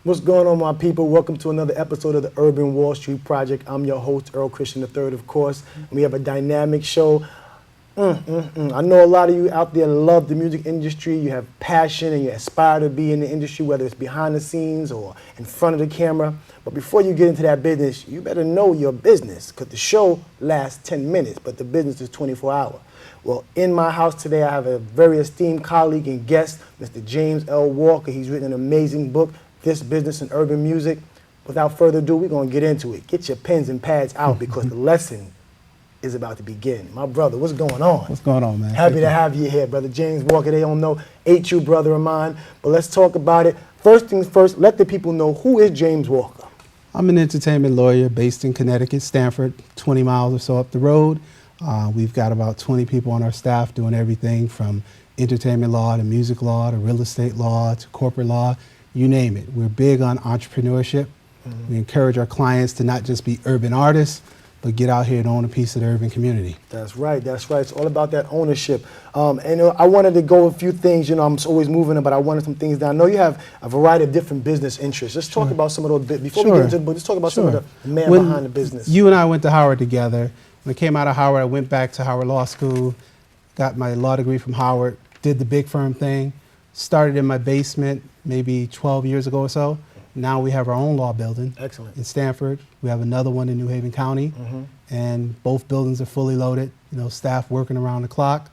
What's going on, my people? Welcome to another episode of the Urban Wall Street Project. I'm your host, Earl Christian III, of course. We have a dynamic show. I know a lot of you out there love the music industry. You have passion and you aspire to be in the industry, whether it's behind the scenes or in front of the camera. But before you get into that business, you better know your business, because the show lasts 10 minutes, but the business is 24 hours. Well, in my house today, I have a very esteemed colleague and guest, Mr. James L. Walker. He's written an amazing book, This Business in Urban Music. Without further ado, we're going to get into it. Get your pens and pads out because the lesson is about to begin. My brother, what's going on? What's going on, man? Happy to have you here, brother James Walker. They don't know, ain't you, brother of mine, but let's talk about it. First things first, let the people know, who is James Walker? I'm an entertainment lawyer based in Connecticut, Stamford, 20 miles or so up the road. We've got about 20 people on our staff doing everything from entertainment law to music law to real estate law to corporate law, you name it. We're big on entrepreneurship. We encourage our clients to not just be urban artists, but get out here and own a piece of the urban community. That's right, that's right. It's all about that ownership. And I wanted to go a few things, I'm always moving, but I wanted some things down. I know you have a variety of different business interests. Let's talk about some of those, before we get into it, but let's talk about some of the man behind the business. You and I went to Howard together. When I came out of Howard, I went back to Howard Law School, got my law degree from Howard, did the big firm thing, started in my basement maybe 12 years ago or so. Now we have our own law building. Excellent. In Stamford. We have another one in New Haven County, and both buildings are fully loaded, staff working around the clock.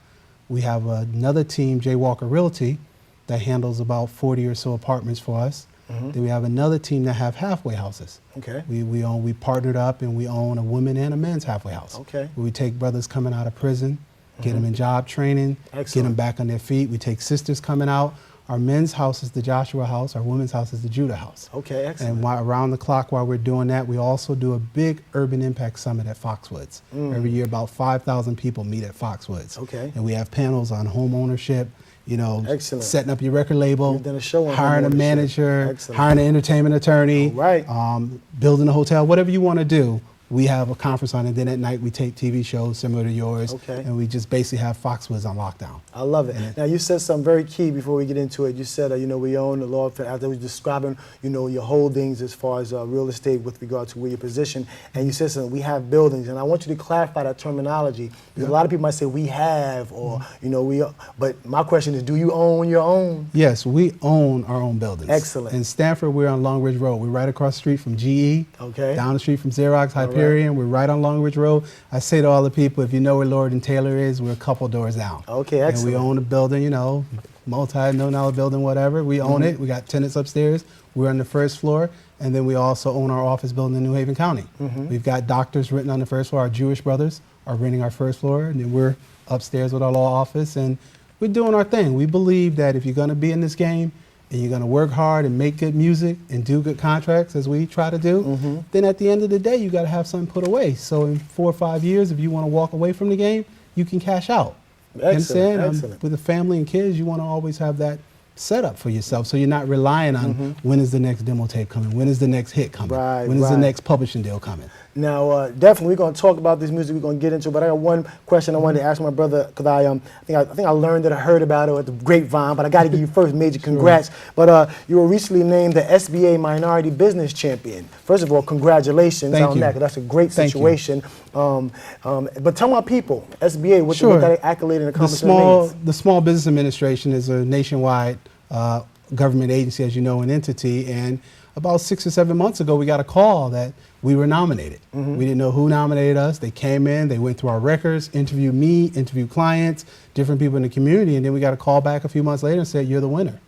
We have another team, J. Walker Realty, that handles about 40 or so apartments for us. Then we have another team that have halfway houses. Okay. We partnered up and we own a women and a men's halfway house. Okay. Where we take brothers coming out of prison, get them in job training, get them back on their feet. We take sisters coming out. Our men's house is the Joshua house. Our women's house is the Judah house. Okay, excellent. And around the clock while we're doing that, we also do a big urban impact summit at Foxwoods. Every year, about 5,000 people meet at Foxwoods. Okay. And we have panels on home ownership, excellent. Setting up your record label, You've done a show on hiring a manager, excellent. hiring an entertainment attorney, building a hotel, whatever you want to do. We have a conference on it. Then at night we tape TV shows similar to yours. Okay. And we just basically have Foxwoods on lockdown. I love it. Now you said something very key before we get into it. You said, we own the law firm. After we were describing, your holdings as far as real estate with regard to where you're positioned. And you said something, we have buildings. And I want you to clarify that terminology. Because a lot of people might say we have, or, but my question is, do you own your own? Yes, we own our own buildings. Excellent. In Stamford, we're on Long Ridge Road. We're right across the street from GE. Okay. Down the street from Xerox, Hyperion. We're right on Long Ridge Road. I say to all the people, if you know where Lord and Taylor is, we're a couple doors down. Okay, excellent. And we own a building, multi-million-dollar building, whatever. We own it. We got tenants upstairs. We're on the first floor. And then we also own our office building in New Haven County. We've got doctors written on the first floor. Our Jewish brothers are renting our first floor. And then we're upstairs with our law office. And we're doing our thing. We believe that if you're going to be in this game, and you're going to work hard and make good music and do good contracts, as we try to do, then at the end of the day, you got to have something put away. So in 4 or 5 years, if you want to walk away from the game, you can cash out. Excellent, excellent. With a family and kids, you want to always have that set up for yourself, so you're not relying on when is the next demo tape coming, when is the next hit coming, when is the next publishing deal coming. Now, definitely, we're going to talk about this music. We're going to get into it. But I got one question I wanted to ask my brother, because I think I learned that I heard about it at the grapevine. But I got to give you first major congrats. But you were recently named the SBA Minority Business Champion. First of all, congratulations on that, because that's a great situation. But tell my people, SBA, what that accolade and accomplishment means. The Small Business Administration is a nationwide government agency, as you know, an entity. And about 6 or 7 months ago, we got a call that we were nominated. We didn't know who nominated us. They came in, they went through our records, interviewed me, interviewed clients, different people in the community, and then we got a call back a few months later and said, you're the winner.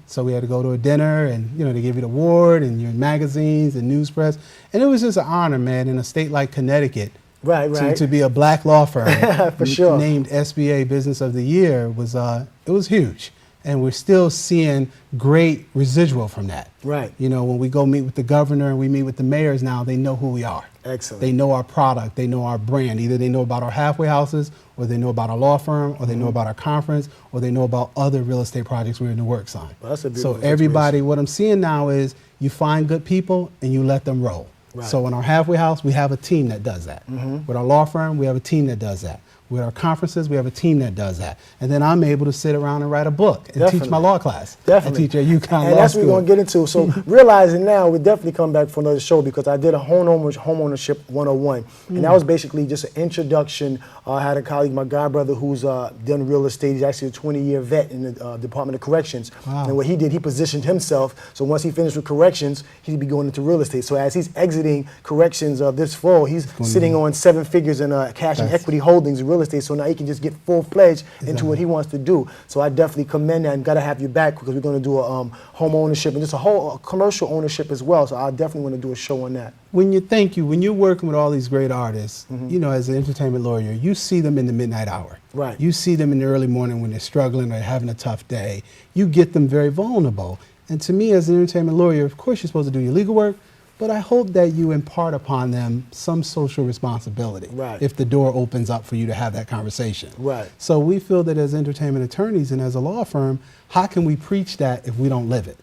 So we had to go to a dinner, and they give you the award, and you're in magazines and news press. And it was just an honor, man, in a state like Connecticut. To be a black law firm For sure. named SBA Business of the Year was it was huge. And we're still seeing great residual from that. Right. When we go meet with the governor and we meet with the mayors now, they know who we are. Excellent. They know our product, they know our brand. Either they know about our halfway houses, or they know about our law firm, or they know about our conference, or they know about other real estate projects we're in the works on. Well, that's a beautiful so everybody, what I'm seeing now is you find good people and you let them roll. So in our halfway house, we have a team that does that. With our law firm, we have a team that does that. With our conferences, we have a team that does that. And then I'm able to sit around and write a book and teach my law class. Definitely. I teach at UConn and Law that's School. what we're going to get into. So realizing now, we'll definitely come back for another show because I did a homeownership 101. And that was basically just an introduction. I had a colleague, my godbrother, who's done real estate. He's actually a 20-year vet in the Department of Corrections. Wow. And what he did, he positioned himself. So once he finished with corrections, he'd be going into real estate. So as he's exiting corrections this fall, he's sitting on 7 figures in cash and equity holdings in real estate. So now he can just get full-fledged into what he wants to do. So I definitely commend that and got to have you back because we're going to do a home ownership and just a whole commercial ownership as well. So I definitely want to do a show on that. When you're working with all these great artists, you know, as an entertainment lawyer, you see them in the midnight hour. Right. You see them in the early morning when they're struggling or having a tough day. You get them very vulnerable. And to me, as an entertainment lawyer, of course you're supposed to do your legal work, but I hope that you impart upon them some social responsibility if the door opens up for you to have that conversation. Right. So we feel that as entertainment attorneys and as a law firm, how can we preach that if we don't live it?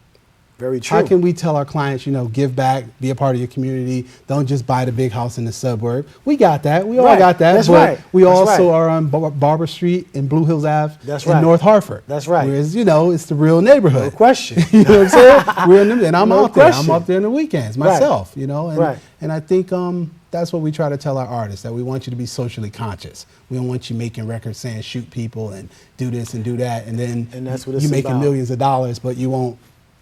Very true. How can we tell our clients, you know, give back, be a part of your community, don't just buy the big house in the suburb? We got that. We all got that. That's but we That's also are on Barber Street and Blue Hills Ave That's in North Hartford. That's right. Whereas, you know, it's the real neighborhood. No question. You know what I'm saying? We're in and I'm No out there. question. I'm up there on the weekends myself, you know. And, and I think that's what we try to tell our artists, that we want you to be socially conscious. We don't want you making records saying shoot people and do this and do that. And then that's what it's you're making about. millions of dollars, but you won't,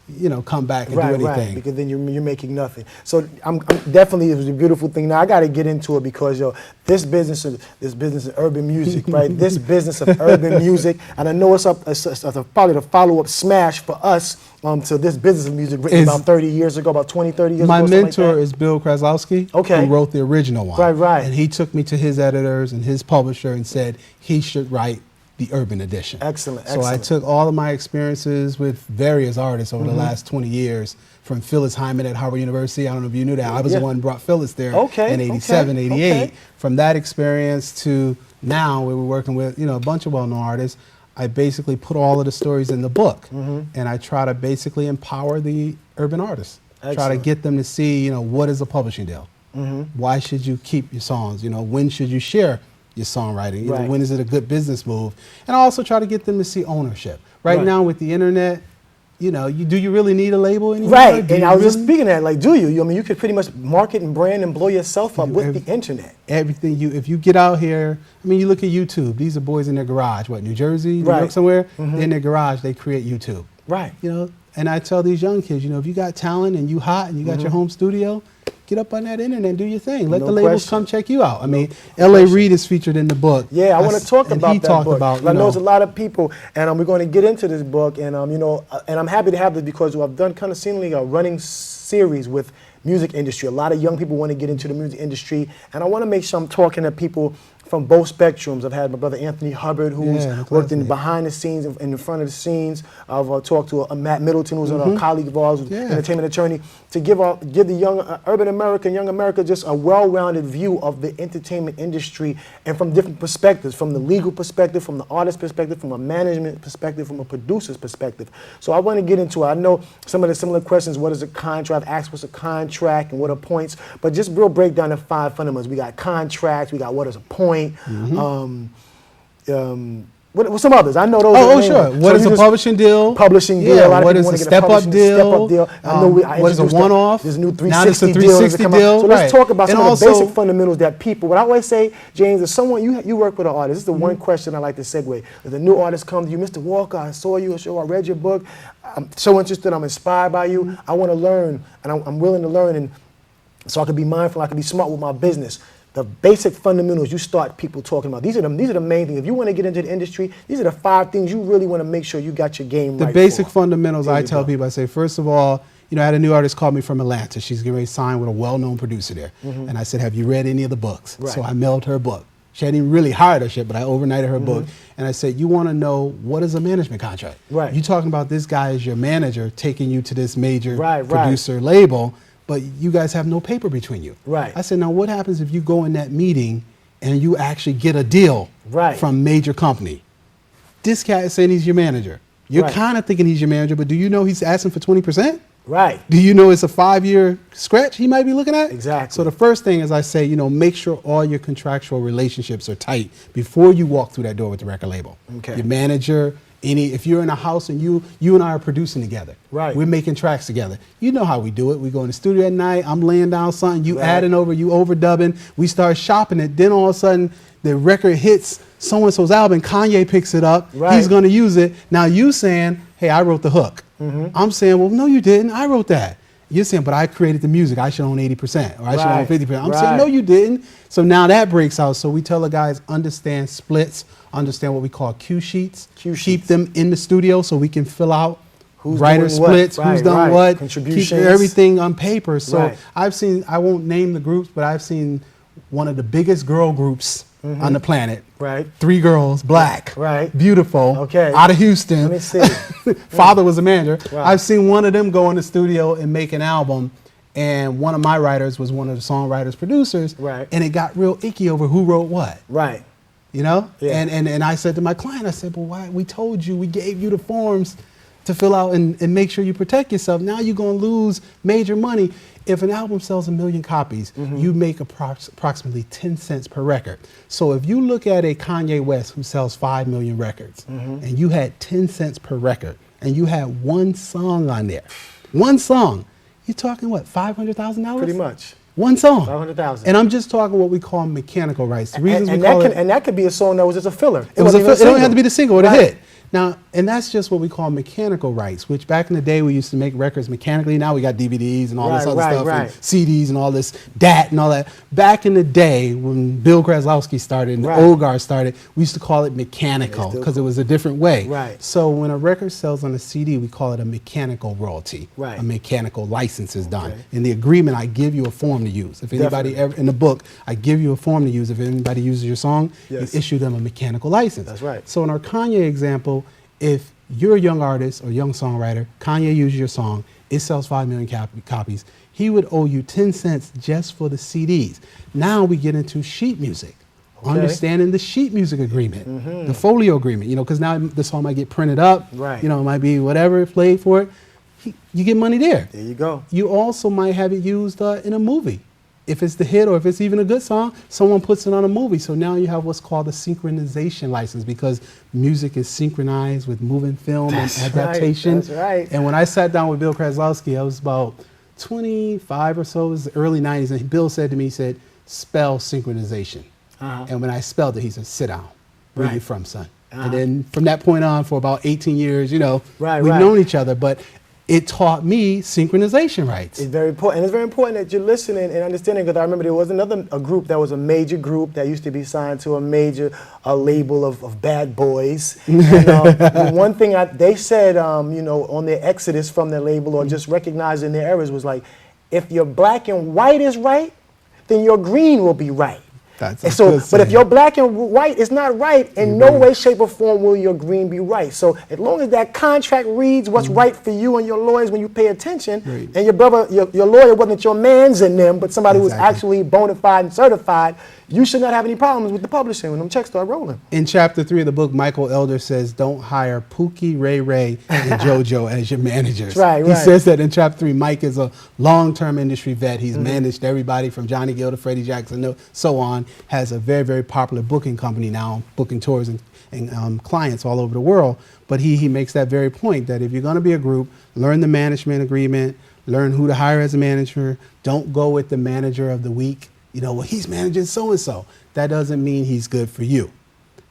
you know, come back and do anything. Right, because then you're making nothing. So I'm definitely, it was a beautiful thing. Now I got to get into it because this business of urban music, right? This business of urban music, and I know it's probably the follow-up smash for us to this business of music written about 30 years ago, about 20, 30 years ago. My mentor like is Bill Kraslowski, who wrote the original one. Right. And he took me to his editors and his publisher and said he should write the urban edition. Excellent. So I took all of my experiences with various artists over the last 20 years, from Phyllis Hyman at Harvard University. I don't know if you knew that. I was the one who brought Phyllis there in 87, 88. From that experience to now, where we're working with, you know, a bunch of well-known artists, I basically put all of the stories in the book, and I try to basically empower the urban artists. Try to get them to see, you know, what is a publishing deal? Why should you keep your songs? You know, when should you share your songwriting? You know, when is it a good business move? And I also try to get them to see ownership. Right now with the internet, you know, do you really need a label anymore? Right, and I was just speaking of that, like, do you? I mean, you could pretty much market and brand and blow yourself up with the internet. Everything if you get out here, I mean, you look at YouTube, these are boys in their garage, what, New Jersey, New York somewhere? They're in their garage, they create YouTube. Right. You know, and I tell these young kids, you know, if you got talent and you hot and you got your home studio, get up on that internet and do your thing. Let the labels come check you out. I mean, L.A. Reid is featured in the book. Yeah, I want to talk about that book. I know there's a lot of people, and we're going to get into this book, and you know, and I'm happy to have this because I've done kind of seemingly a running series with music industry. A lot of young people want to get into the music industry, and I want to make sure I'm talking to people from both spectrums. I've had my brother Anthony Hubbard, who's worked in behind the scenes and in the front of the scenes. I've talked to Matt Middleton, who's a colleague of ours, who's an entertainment attorney, to give the young urban America, young America, just a well-rounded view of the entertainment industry, and from different perspectives, from the legal perspective, from the artist perspective, from a management perspective, from a producer's perspective. So I want to get into it. I know some of the similar questions. What is a contract? I've asked what's a contract and what are points, but just real breakdown of 5 fundamentals. We got contracts. We got what is a point. What's some others? I know those. Oh, sure. What is a publishing deal? Publishing deal. A lot what of is people a step-up deal? I know what is a one-off? There's a new 360 now it's a 360 deal. So let's talk about some of the basic fundamentals that people. What I always say, James, is someone you work with an artist. This is the one question I like to segue. If a new artist comes to you, Mr. Walker, I saw you, I read your book. I'm so interested. I'm inspired by you. I want to learn, and I'm willing to learn, and so I can be mindful. I can be smart with my business. The basic fundamentals you start people talking about. These are the main things. If you want to get into the industry, these are the 5 things you really want to make sure you got your game right. The basic fundamentals I tell people, I say, first of all, you know, I had a new artist call me from Atlanta. She's getting ready to sign with a well-known producer there. And I said, have you read any of the books? So I mailed her a book. She hadn't even really hired her shit, but I overnighted her book. And I said, you want to know what is a management contract? You talking about this guy as your manager taking you to this major producer label, but you guys have no paper between you. I said, now what happens if you go in that meeting and you actually get a deal from major company? This guy is saying he's your manager. You're kind of thinking he's your manager, but do you know he's asking for 20%? Right. Do you know it's a 5-year stretch he might be looking at? Exactly. So the first thing is I say, you know, make sure all your contractual relationships are tight before you walk through that door with the record label. Okay. Your manager, if you're in a house and you and I are producing together. Right. We're making tracks together. You know how we do it. We go in the studio at night, I'm laying down something, you Right. adding over, you overdubbing, we start shopping it, then all of a sudden the record hits so-and-so's album, Kanye picks it up, Right. he's gonna use it. Now you saying, hey, I wrote the hook. I'm saying, well, no, you didn't. I wrote that. You're saying, but I created the music. I should own 80% or I should own Right. 50%. I'm Right. saying, no, you didn't. So now that breaks out. So we tell the guys, understand splits, understand what we call cue sheets. Cue Keep sheets. them in the studio so we can fill out Who's writer doing what. splits, Right, who's done right. what, keep Contributions. everything on paper. So Right. I've seen, I won't name the groups, but I've seen one of the biggest girl groups on the planet. Right. 3 girls, black, Right. beautiful, Okay. out of Houston. Let me see. Father was a manager. Wow. I've seen one of them go in the studio and make an album, and one of my writers was one of the songwriters, producers, Right. and it got real icky over who wrote what. Right. You know? Yeah. And I said to my client, I said, well, why? We told you, we gave you the forms to fill out and make sure you protect yourself. Now you're going to lose major money. If an album sells 1 million copies, you make approximately 10 cents per record. So if you look at a Kanye West who sells 5 million records, and you had 10 cents per record, and you had one song on there, one song, you're talking what, $500,000? Pretty much. One song. 500,000. And I'm just talking what we call mechanical rights. The reasons And we call it, that could be a song that was just a filler. it was wasn't a, even it don't have to be the single or the Right. hit. Now, and that's just what we call mechanical rights, which back in the day we used to make records mechanically. Now we got DVDs and all this Right, other right, stuff, right. and CDs and all this DAT and all that. Back in the day when Bill Kreslowski started and Right. Ogar started, we used to call it mechanical still because it was a different way. Right. So when a record sells on a CD, we call it a mechanical royalty. Right. A mechanical license is done. Okay. In the agreement, I give you a form to use. If anybody Definitely. ever, in the book, I give you a form to use. If anybody uses your song, Yes. you issue them a mechanical license. That's right. So in our Kanye example, if you're a young artist or young songwriter, Kanye uses your song, it sells 5 million copies, he would owe you 10 cents just for the CDs. Now we get into sheet music. Okay. Understanding the sheet music agreement, the folio agreement, you know, because now the song might get printed up, Right. you know, it might be whatever, played for it. You get money there. There you go. You also might have it used in a movie. If it's the hit or if it's even a good song, someone puts it on a movie. So now you have what's called a synchronization license because music is synchronized with moving film That's and right, adaptation. that's right. And when I sat down with Bill Kreslowski, I was about 25 or so, it was the early 90s, and Bill said to me, he said, spell synchronization. Uh-huh. And when I spelled it, he said, sit down. Where Right. you from, son? Uh-huh. And then from that point on, for about 18 years, you know, Right, we've right. known each other, but it taught me synchronization rights. It's very important. And it's very important that you're listening and understanding because I remember there was a group that was a major group that used to be signed to a major label of bad boys. And, one thing they said, you know, on their exodus from their label or just recognizing their errors was like, if your black and white is right, then your green will be right. That's And a so, good but if saying. your black and white is not right, in no way, shape, or form will your green be right. So as long as that contract reads what's right for you and your lawyers when you pay attention, Right. and your brother, your lawyer wasn't your man's in them, but somebody who's Exactly. actually bona fide and certified, you should not have any problems with the publishing when them checks start rolling. In chapter 3 of the book, Michael Elder says, don't hire Pookie, Ray Ray, and JoJo as your managers. Right, He right. says that in chapter 3. Mike is a long-term industry vet. He's Mm-hmm. managed everybody from Johnny Gill to Freddie Jackson, so on. Has a very, very popular booking company now, booking tours and clients all over the world. But he makes that very point that if you're going to be a group, learn the management agreement, learn who to hire as a manager. Don't go with the manager of the week. You know, well, he's managing so-and-so. That doesn't mean he's good for you.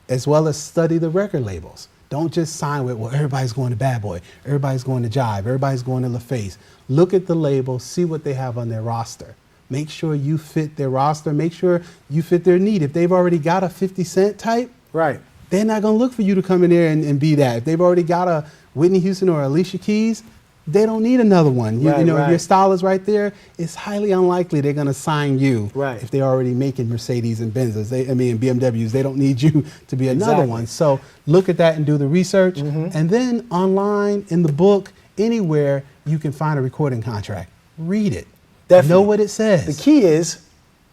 As well as study the record labels. Don't just sign with, well, everybody's going to Bad Boy, everybody's going to Jive, everybody's going to LaFace. Look at the label, see what they have on their roster. Make sure you fit their roster, make sure you fit their need. If they've already got a 50 Cent type, Right. they're not going to look for you to come in there and be that. If they've already got a Whitney Houston or Alicia Keys, they don't need another one. You Right, know, if right. your style is right there, it's highly unlikely they're going to sign you Right. if they're already making Mercedes and Benzes. And BMWs. They don't need you to be another Exactly. one. So look at that and do the research. And then online, in the book, anywhere, you can find a recording contract. Read it. Definitely. Know what it says. The key is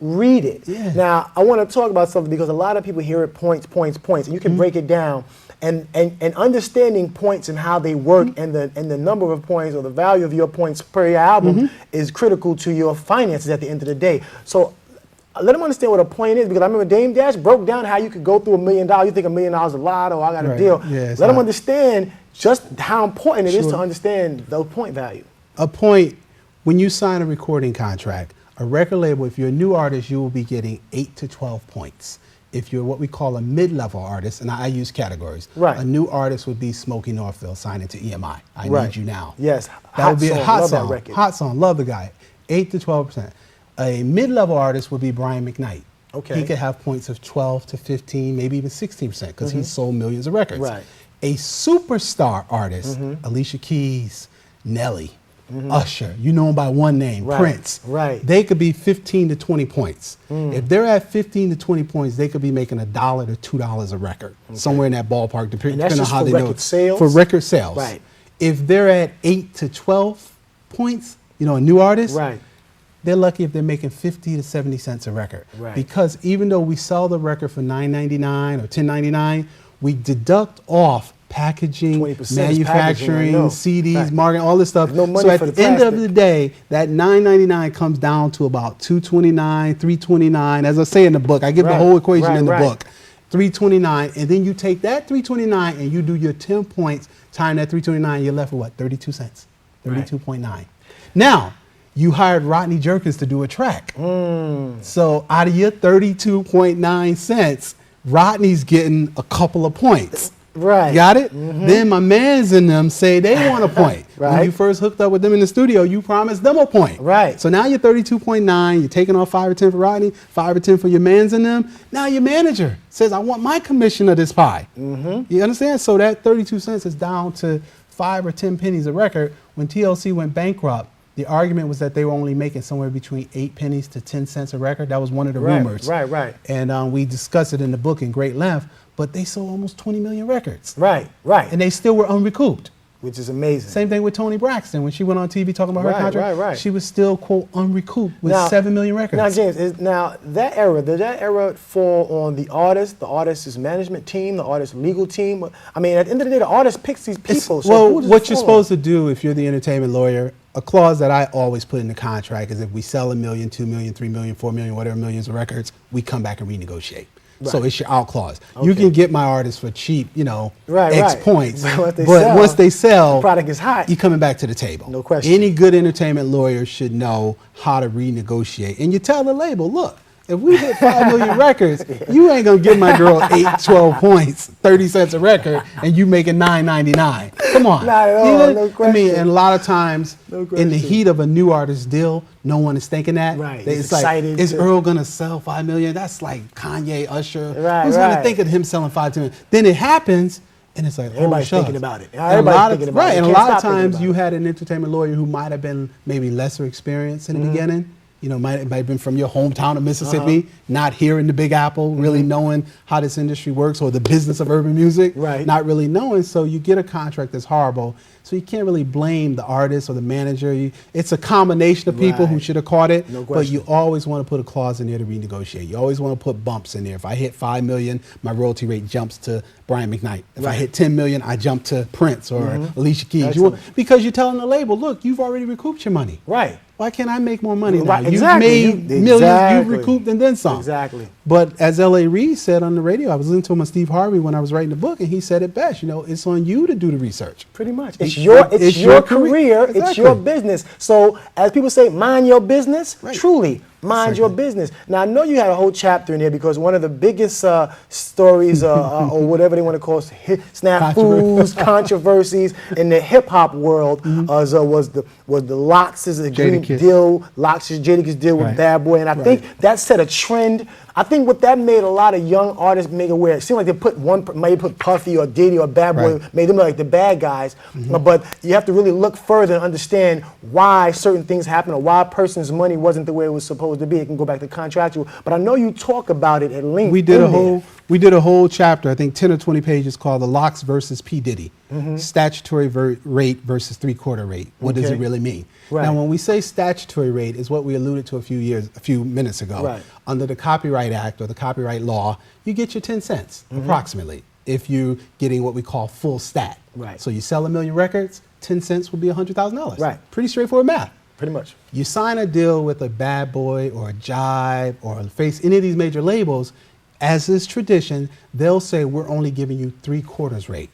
read it. Yeah. Now, I want to talk about something because a lot of people hear it points, and you can break it down. And understanding points and how they work and the number of points or the value of your points per your album is critical to your finances at the end of the day. So let them understand what a point is, because I remember Dame Dash broke down how you could go through $1 million. You think $1 million is a lot, or I got a deal. Yeah, let them understand just how important it is to understand the point value. A point, when you sign a recording contract, a record label, if you're a new artist, you will be getting 8 to 12 points. If you're what we call a mid-level artist, and I use categories, a new artist would be Smokey Northfield signing to EMI. I Need You Now. Yes, that would be a hot song. That record. Hot song, love the guy. 8 to 12%. A mid-level artist would be Brian McKnight. Okay. He could have points of 12 to 15, maybe even 16%, because he's sold millions of records. Right. A superstar artist, Alicia Keys, Nelly, Usher, you know him by one name, Prince. Right. They could be 15 to 20 points. If they're at 15 to 20 points, they could be making $1 to $2 a record, somewhere in that ballpark, depending on how they do it. Sales? For record sales. Right. If they're at 8 to 12 points, you know, a new artist, they're lucky if they're making 50 to 70 cents a record. Right. Because even though we sell the record for $9.99 or $10.99, we deduct off packaging, 20% manufacturing, CDs, marketing, all this stuff. No money so at for the the end of plastic. the day, that $9.99 comes down to about $2.29, $3.29. As I say in the book, I give the whole equation in the book. $3.29, and then you take that $3.29 and you do your 10 points times that $3.29, you're left with what? 32 cents. 32.9. Now, you hired Rodney Jerkins to do a track. So out of your 32.9 cents, Rodney's getting a couple of points. Right. Got it? Then my mans in them say they want a point. When you first hooked up with them in the studio, you promised them a point. Right. So now you're 32.9, you're taking off 5 or 10 for Rodney, 5 or 10 for your mans in them. Now your manager says, I want my commission of this pie. You understand? So that 32 cents is down to 5 or 10 pennies a record. When TLC went bankrupt, the argument was that they were only making somewhere between 8 pennies to 10 cents a record. That was one of the rumors. Right. And we discussed it in the book in great length, but they sold almost 20 million records. Right. And they still were unrecouped. Which is amazing. Same thing with Toni Braxton. When she went on TV talking about her contract, she was still, quote, unrecouped with 7 million records. Now, James, did that era fall on the artist's management team, the artist's legal team? I mean, at the end of the day, the artist picks these people. What you're supposed to do if you're the entertainment lawyer, a clause that I always put in the contract is if we sell 1 million, 2 million, 3 million, 4 million, whatever millions of records, we come back and renegotiate. So it's your out clause. You can get my artist for cheap, X points. But once they sell, the product is hot. You're coming back to the table. No question. Any good entertainment lawyer should know how to renegotiate. And you tell the label, look, if we hit 5 million records, you ain't gonna give my girl 8, 12 points, 30 cents a record, and you making $9.99. Come on. Not at all, no question. I mean, and a lot of times, in the heat of a new artist deal, no one is thinking that. Right. It's like, is Earl gonna sell 5 million? That's like Kanye, Usher. Who's gonna think of him selling 5 million? Then it happens, and it's like, everybody's thinking about it. Everybody's thinking about it. And a lot of times, you had an entertainment lawyer who might have been maybe lesser experienced in the beginning. Might have been from your hometown of Mississippi, not here in the Big Apple, really knowing how this industry works or the business of urban music, not really knowing. So you get a contract that's horrible. So you can't really blame the artist or the manager. It's a combination of people who should have caught it, but you always want to put a clause in there to renegotiate. You always want to put bumps in there. If I hit 5 million, my royalty rate jumps to Brian McKnight. If I hit 10 million, I jump to Prince or Alicia Keys. Because you're telling the label, look, you've already recouped your money. Why can't I make more money now? You've made millions, you've recouped and then some. But as L.A. Reid said on the radio, I was listening to him on Steve Harvey when I was writing the book, and he said it best, it's on you to do the research. Pretty much. It's your career, it's your business. So as people say, mind your business, truly, mind your business. Now, I know you had a whole chapter in here because one of the biggest stories or whatever they want to call it, snafus, controversies in the hip-hop world was the Lox's deal, Jadakiss deal with Bad Boy. And I think that set a trend. I think what that made a lot of young artists make aware. It seemed like they maybe put Puffy or Diddy or Bad Boy, made them look like the bad guys. But you have to really look further and understand why certain things happen or why a person's money wasn't the way it was supposed supposed to be. It can go back to contractual. But I know you talk about it at length. We did a whole chapter, I think 10 or 20 pages, called the Locks versus P. Diddy. Statutory rate versus three-quarter rate. What does it really mean? Right. Now, when we say statutory rate, is what we alluded to a few minutes ago. Right. Under the Copyright Act or the copyright law, you get your 10 cents approximately if you're getting what we call full stat. Right. So you sell 1 million records, 10 cents would be $100,000. Right. Pretty straightforward math. Pretty much. You sign a deal with a Bad Boy or a Jive or a Face, any of these major labels, as is tradition, they'll say we're only giving you 3/4 rate.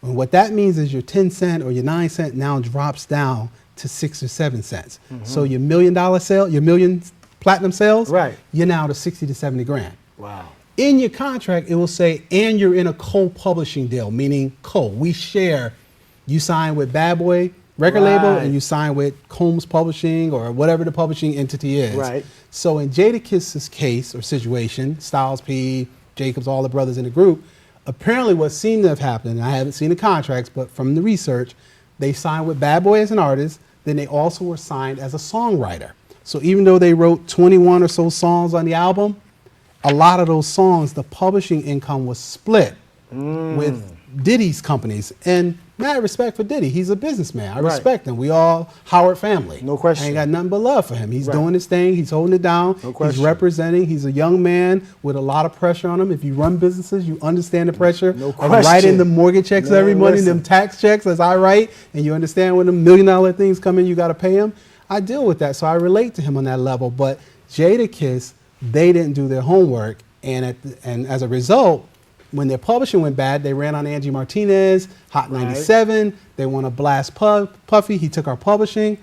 And what that means is your 10 cent or your 9 cent now drops down to 6 or 7 cents. So your $1 million sale, your million platinum sales, right, you're now to 60 to 70 grand. Wow. In your contract, it will say, and you're in a co-publishing deal, meaning we share. You sign with Bad Boy record label and you sign with Combs Publishing or whatever the publishing entity is. Right. So in Jadakiss' case or situation, Styles P, Jacobs, all the brothers in the group, apparently what seemed to have happened, I haven't seen the contracts, but from the research, they signed with Bad Boy as an artist, then they also were signed as a songwriter. So even though they wrote 21 or so songs on the album, a lot of those songs, the publishing income was split with Diddy's companies. And mad respect for Diddy. He's a businessman. I respect him. We all Howard family. No question. I ain't got nothing but love for him. He's doing his thing. He's holding it down. No question. He's representing. He's a young man with a lot of pressure on him. If you run businesses, you understand the pressure of writing the mortgage checks every month, them tax checks as I write, and you understand when the $1 million things come in, you got to pay him. I deal with that, so I relate to him on that level. But Jadakiss, they didn't do their homework, and as a result, when their publishing went bad, they ran on Angie Martinez, Hot 97. They want to blast Puffy. He took our publishing.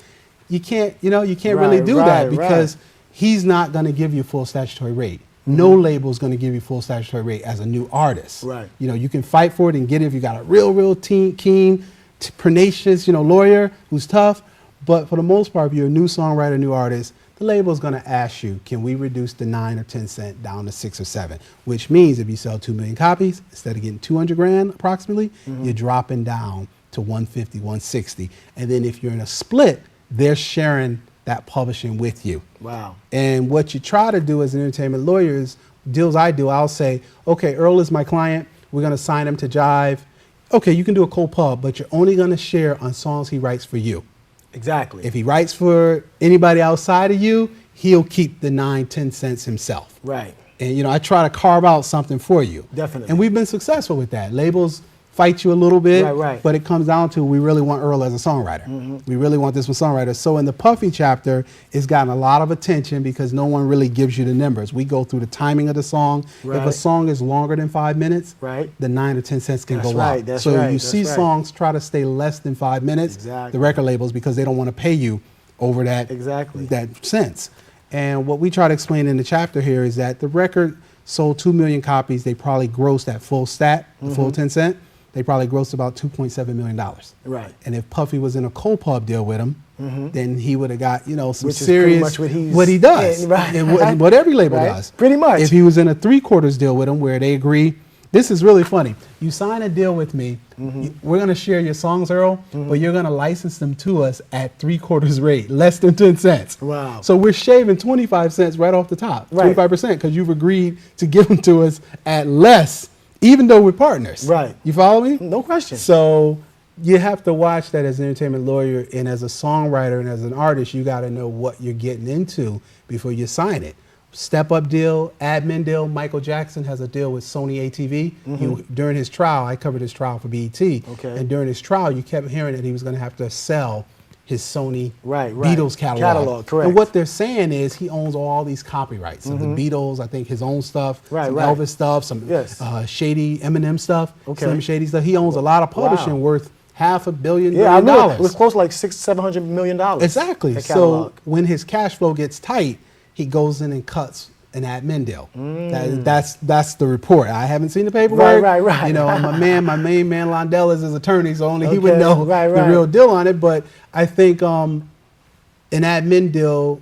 You can't really do that because he's not going to give you full statutory rate. No label is going to give you full statutory rate as a new artist. Right. You can fight for it and get it if you got a real keen, tenacious, lawyer who's tough. But for the most part, if you're a new songwriter, new artist, the label is going to ask you, can we reduce the 9 or 10 cent down to 6 or 7? Which means if you sell 2 million copies, instead of getting 200 grand approximately, you're dropping down to 150, 160. And then if you're in a split, they're sharing that publishing with you. Wow. And what you try to do as an entertainment lawyer is, deals I do, I'll say, okay, Earl is my client. We're going to sign him to Jive. Okay, you can do a co-pub, but you're only going to share on songs he writes for you. Exactly. If he writes for anybody outside of you, he'll keep the 9, 10 cents himself. Right. And I try to carve out something for you. Definitely. And we've been successful with that. Labels fight you a little bit, but it comes down to we really want Earl as a songwriter. We really want this one songwriter. So in the Puffy chapter, it's gotten a lot of attention because no one really gives you the numbers. We go through the timing of the song. If a song is longer than 5 minutes, the 9 or 10 cents can go up. So you see songs try to stay less than 5 minutes, the record labels, because they don't want to pay you over that, that cents. And what we try to explain in the chapter here is that the record sold 2 million copies. They probably grossed that full stat, the full 10 cent. They probably grossed about $2.7 million. Right. And if Puffy was in a co-pub deal with him, then he would have got, some Which serious, is pretty much what he does, and what every label does. Pretty much. If he was in a 3/4 deal with him where they agree, this is really funny. You sign a deal with me, we're going to share your songs, Earl, but you're going to license them to us at 3/4 rate, less than 10 cents. Wow. So we're shaving 25 cents right off the top, 25%, because you've agreed to give them to us at less, even though we're partners. Right. You follow me? No question. So you have to watch that as an entertainment lawyer, and as a songwriter and as an artist, you got to know what you're getting into before you sign it. Step-up deal, admin deal. Michael Jackson has a deal with Sony ATV. During his trial, I covered his trial for BET. And during his trial, you kept hearing that he was going to have to sell his Sony Beatles catalog. Correct. And what they're saying is he owns all these copyrights of the Beatles, I think his own stuff, some Elvis stuff, some shady Eminem stuff, some shady stuff. He owns a lot of publishing worth $500 million. Yeah, I know. It was close to like $600-700 million. Exactly. So when his cash flow gets tight, he goes in and cuts an admin deal. That's the report. I haven't seen the paperwork. Right. My main man Londell is his attorney, so only he would know the real deal on it. But I think an admin deal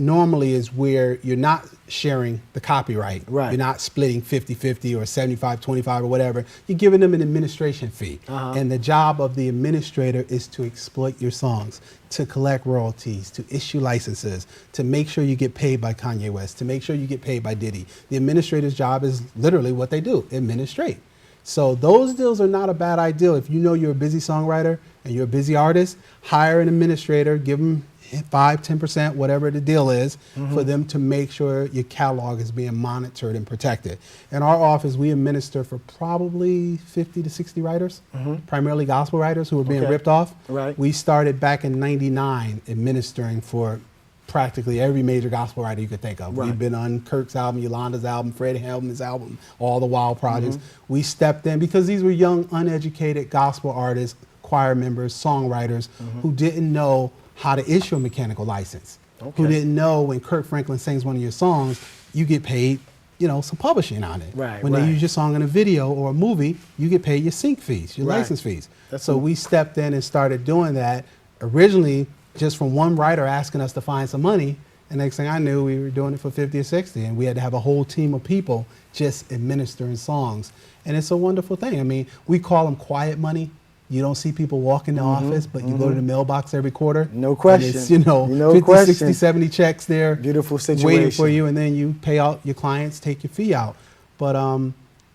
normally is where you're not sharing the copyright. Right. You're not splitting 50-50 or 75-25 or whatever. You're giving them an administration fee. And the job of the administrator is to exploit your songs, to collect royalties, to issue licenses, to make sure you get paid by Kanye West, to make sure you get paid by Diddy. The administrator's job is literally what they do, administrate. So those deals are not a bad idea. If you know you're a busy songwriter and you're a busy artist, hire an administrator, give them 5-10%, whatever the deal is, for them to make sure your catalog is being monitored and protected. In our office, we administer for probably 50 to 60 writers, primarily gospel writers who are being ripped off. Right. We started back in '99 administering for practically every major gospel writer you could think of. Right. We've been on Kirk's album, Yolanda's album, Freddie Hellman's album, all the Wild projects. We stepped in because these were young, uneducated gospel artists, choir members, songwriters who didn't know how to issue a mechanical license, who didn't know when Kirk Franklin sings one of your songs, you get paid, you know, some publishing on it. Right, when they use your song in a video or a movie, you get paid your sync fees, your license fees. So we stepped in and started doing that originally just from one writer asking us to find some money. And next thing I knew, we were doing it for 50 or 60, and we had to have a whole team of people just administering songs. And it's a wonderful thing. I mean, we call them quiet money. You don't see people walk in the office, but you go to the mailbox every quarter. No question. And it's, you know, No 50, question. 60, 70 checks there. Beautiful situation. Waiting for you, and then you pay out your clients, take your fee out. But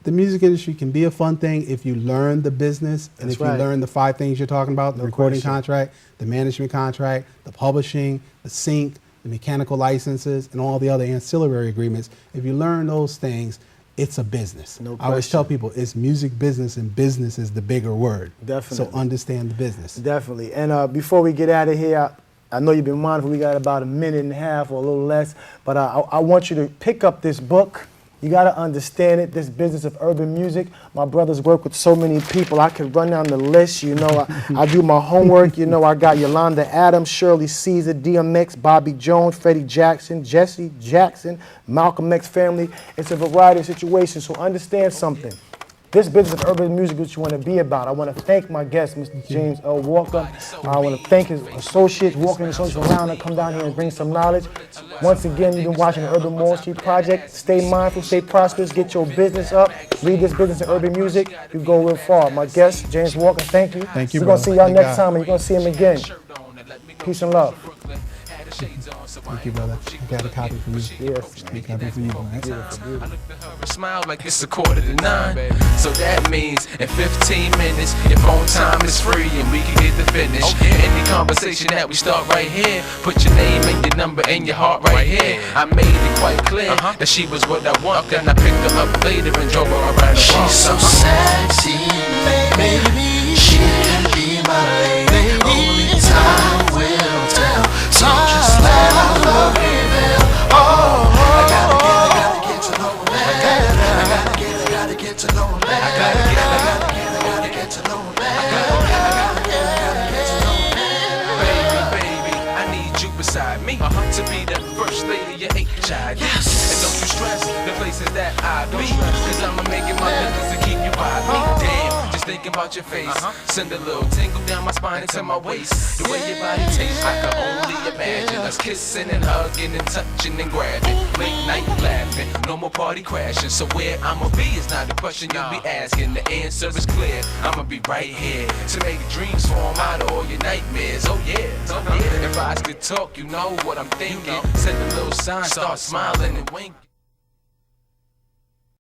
the music industry can be a fun thing if you learn the business and if you learn the 5 things you're talking about, the recording contract, the management contract, the publishing, the sync, the mechanical licenses, and all the other ancillary agreements. If you learn those things, it's a business. No I always question. tell people it's music business, and business is the bigger word. Definitely. So understand the business. Definitely. And before we get out of here, I know you've been mindful. We got about a minute and a half or a little less, but I want you to pick up this book. You got to understand it, this business of urban music. My brothers work with so many people. I could run down the list. You know, I do my homework. You know, I got Yolanda Adams, Shirley Caesar, DMX, Bobby Jones, Freddie Jackson, Jesse Jackson, Malcolm X family. It's a variety of situations. So understand something. This business of urban music is what you want to be about. I want to thank my guest, Mr. James L. Walker. I want to thank his associates, Walker & Associates around and come down here and bring some knowledge. Once again, you've been watching the Urban Wall Street Project. Stay mindful, stay prosperous, get your business up. Lead this business in urban music. You go real far. My guest, James Walker, thank you. Thank you, We're going to see y'all Thank next God. time, and you're going to see him again. Peace and love. Thank you, brother. I got a copy for you. Yes. A copy for you, man. I looked at her and smiled like it's 8:45. So that means in 15 minutes, your phone time is free and we can get the finish. Any conversation that we start right here, put your name and your number and your heart right here. I made it quite clear that she was what I want. Then I picked her up later and drove her around the block. She's so sexy, baby. She can be my lady. Only time will tell. So just let our love reveal. Oh, I gotta get to know her better. I gotta get to know her better. I gotta get to know her better. Baby, I need you beside me to be the first lady of HID. And don't you stress the places that I be, cause I'ma make it my business to keep you by me. Damn, just thinking about your face, send a little tingle down my spine and to my waist. The way your body tastes, I can only imagine us kissing and hugging and touching and grabbing. Late night laughing, no more party crashing. So where I'ma be is not the question you'll be asking. The answer is clear, I'ma be right here to make dreams form out of all your nightmares. Oh yeah, If eyes could talk, you know what I'm thinking. Send a little sign, start smiling and winking.